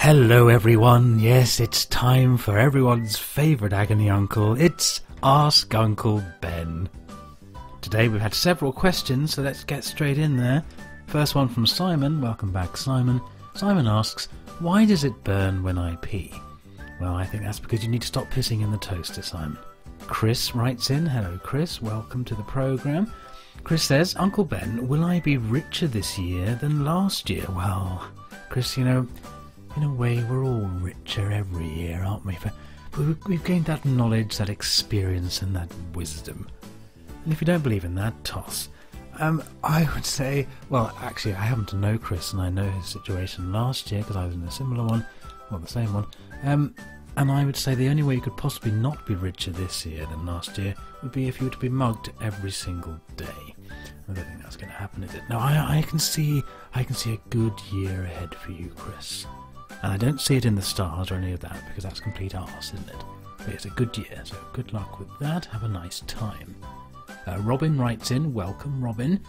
Hello everyone, yes, it's time for everyone's favourite agony uncle. It's Ask Uncle Ben. Today we've had several questions, so let's get straight in there. First one from Simon. Welcome back, Simon. Simon asks, why does it burn when I pee? Well, I think that's because you need to stop pissing in the toaster, Simon. Chris writes in. Hello Chris, welcome to the programme. Chris says, Uncle Ben, will I be richer this year than last year? Well, Chris, you know, in a way, we're all richer every year, aren't we? We've gained that knowledge, that experience, and that wisdom. And if you don't believe in that, toss. I would say, well, actually, I happen to know Chris, and I know his situation last year, because I was in a similar one, well, the same one. And I would say the only way you could possibly not be richer this year than last year would be if you were to be mugged every single day. I don't think that's going to happen, is it? No, I can see a good year ahead for you, Chris. And I don't see it in the stars or any of that, because that's complete arse, isn't it? But it's a good year, so good luck with that. Have a nice time. Robin writes in. Welcome, Robin.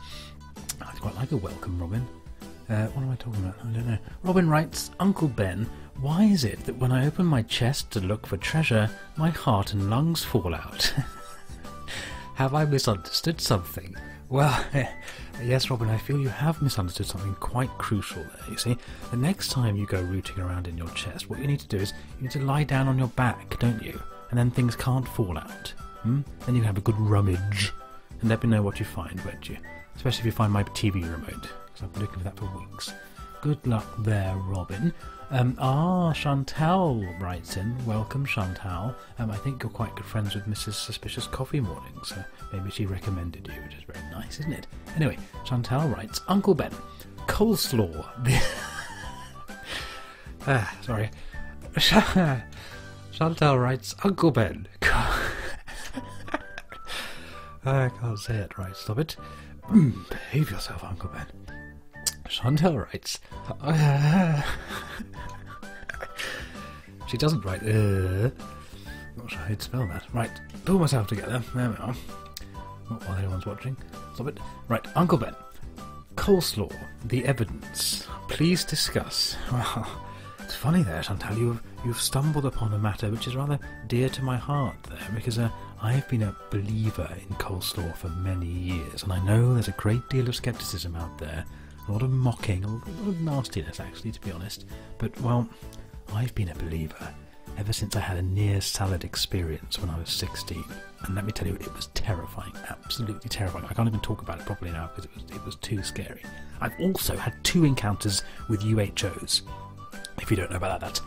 I quite like a welcome, Robin. What am I talking about? I don't know. Robin writes, Uncle Ben, why is it that when I open my chest to look for treasure, my heart and lungs fall out? Have I misunderstood something? Well, yes, Robin, I feel you have misunderstood something quite crucial there, you see. The next time you go rooting around in your chest, what you need to do is you need to lie down on your back, don't you? And then things can't fall out. Then you can have a good rummage. And let me know what you find, won't you? Especially if you find my TV remote, because I've been looking for that for weeks. Good luck there, Robin. Chantal writes in. Welcome, Chantal. I think you're quite good friends with Mrs. Suspicious Coffee Morning, so maybe she recommended you, which is very nice, isn't it? Anyway, Chantal writes, Uncle Ben, coleslaw. Sorry. Chantal writes, Uncle Ben. I can't say it right, stop it. Behave yourself, Uncle Ben. Chantal writes, she doesn't write, not sure how to spell that. Right, pull myself together, there we are. Not while anyone's watching, stop it. Right, Uncle Ben, coleslaw, the evidence, please discuss. Well, it's funny there, Chantal, you've stumbled upon a matter which is rather dear to my heart there, because I have been a believer in coleslaw for many years, and I know there's a great deal of scepticism out there. A lot of mocking, a lot of nastiness actually, to be honest. But, well, I've been a believer ever since I had a near salad experience when I was 16. And let me tell you, it was terrifying, absolutely terrifying. I can't even talk about it properly now because it was too scary. I've also had 2 encounters with UHOs. If you don't know about that, that's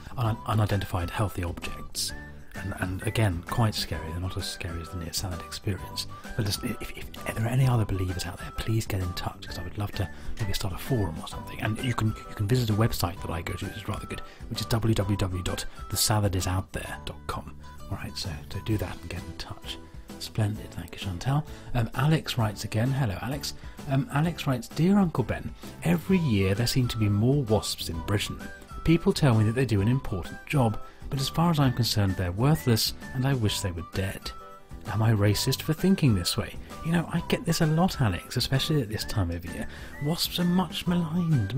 unidentified healthy objects. And again, quite scary. They're not as scary as the near salad experience. But listen, if there are any other believers out there, please get in touch, because I would love to maybe start a forum or something. And you can visit a website that I go to, which is rather good, which is www.thesaladisouthere.com. Alright, so do that and get in touch. Splendid, thank you, Chantal. Alex writes again. Hello, Alex. Alex writes, Dear Uncle Ben, every year there seem to be more wasps in Britain. People tell me that they do an important job, but as far as I'm concerned they're worthless, and I wish they were dead. Am I racist for thinking this way? You know, I get this a lot, Alex, especially at this time of year. Wasps are much maligned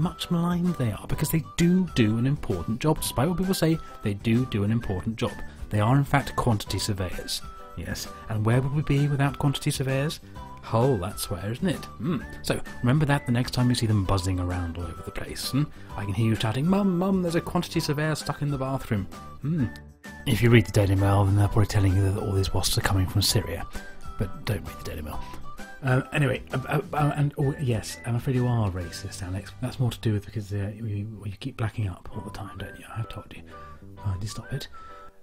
they are, because they do an important job. Despite what people say, they do an important job. They are in fact quantity surveyors. Yes, and where would we be without quantity surveyors? Hull, that's where, isn't it? So, remember that the next time you see them buzzing around all over the place. I can hear you shouting, Mum, there's a quantity surveyor stuck in the bathroom. If you read the Daily Mail, then they're probably telling you that all these wasps are coming from Syria. But don't read the Daily Mail. Anyway, yes, I'm afraid you are racist, Alex. That's more to do with because you keep blacking up all the time, don't you? I've told you. Kindly stop it.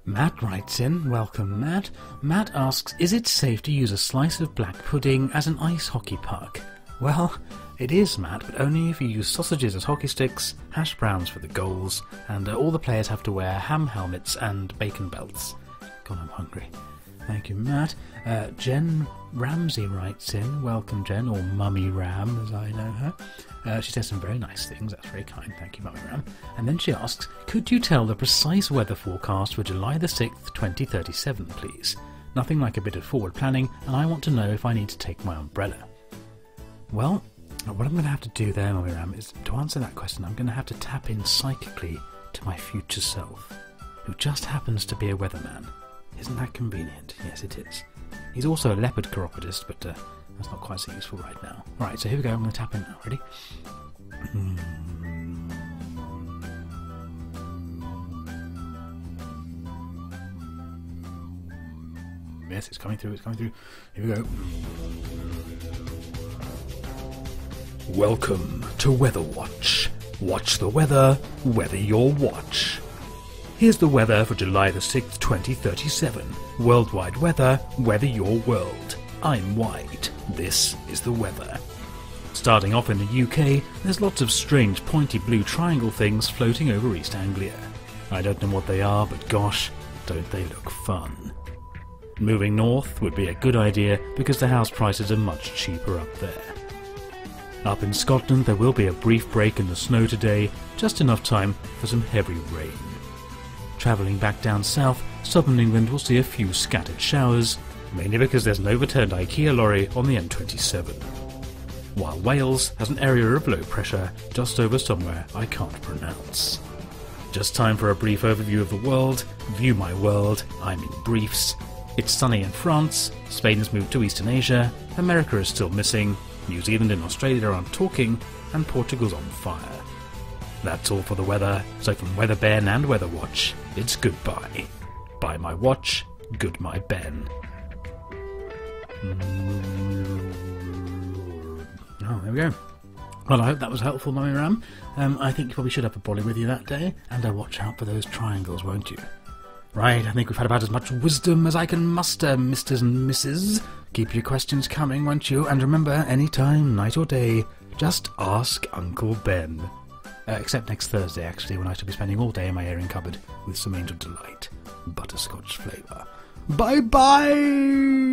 Matt writes in. Welcome, Matt. Matt asks, is it safe to use a slice of black pudding as an ice hockey puck? Well, it is, Matt, but only if you use sausages as hockey sticks, hash browns for the goals, and all the players have to wear ham helmets and bacon belts. God, I'm hungry. Thank you, Matt. Jen Ramsey writes in. Welcome, Jen, or Mummy Ram, as I know her. She says some very nice things. That's very kind. Thank you, Mummy Ram. And then she asks, could you tell the precise weather forecast for July the 6th, 2037, please? Nothing like a bit of forward planning, and I want to know if I need to take my umbrella. Well, what I'm going to have to do there, Mummy Ram, is to answer that question, I'm going to have to tap in psychically to my future self, who just happens to be a weatherman. Isn't that convenient? Yes, it is. He's also a leopard chiropodist, but that's not quite so useful right now. Right, so here we go. I'm going to tap in now. Ready? Yes, it's coming through, it's coming through. Here we go. Welcome to Weather Watch. Watch the weather, weather your watch. Here's the weather for July the 6th, 2037. Worldwide weather, weather your world. I'm White. This is the weather. Starting off in the UK, there's lots of strange pointy blue triangle things floating over East Anglia. I don't know what they are, but gosh, don't they look fun. Moving north would be a good idea because the house prices are much cheaper up there. Up in Scotland there will be a brief break in the snow today, just enough time for some heavy rain. Travelling back down south, southern England will see a few scattered showers, mainly because there's an overturned IKEA lorry on the M27. While Wales has an area of low pressure just over somewhere I can't pronounce. Just time for a brief overview of the world. View my world, I'm in briefs. It's sunny in France, Spain has moved to Eastern Asia, America is still missing, New Zealand and Australia aren't talking, and Portugal's on fire. That's all for the weather, so from Weather Ben and Weather Watch, it's goodbye. Buy my watch, good my Ben. Oh, there we go. Well, I hope that was helpful, Mummy Ram. I think you probably should have a brolly with you that day, and watch out for those triangles, won't you? Right, I think we've had about as much wisdom as I can muster, misters and misses. Keep your questions coming, won't you? And remember, any time, night or day, just ask Uncle Ben. Except next Thursday, actually, when I shall be spending all day in my airing cupboard with some Angel Delight butterscotch flavour. Bye-bye!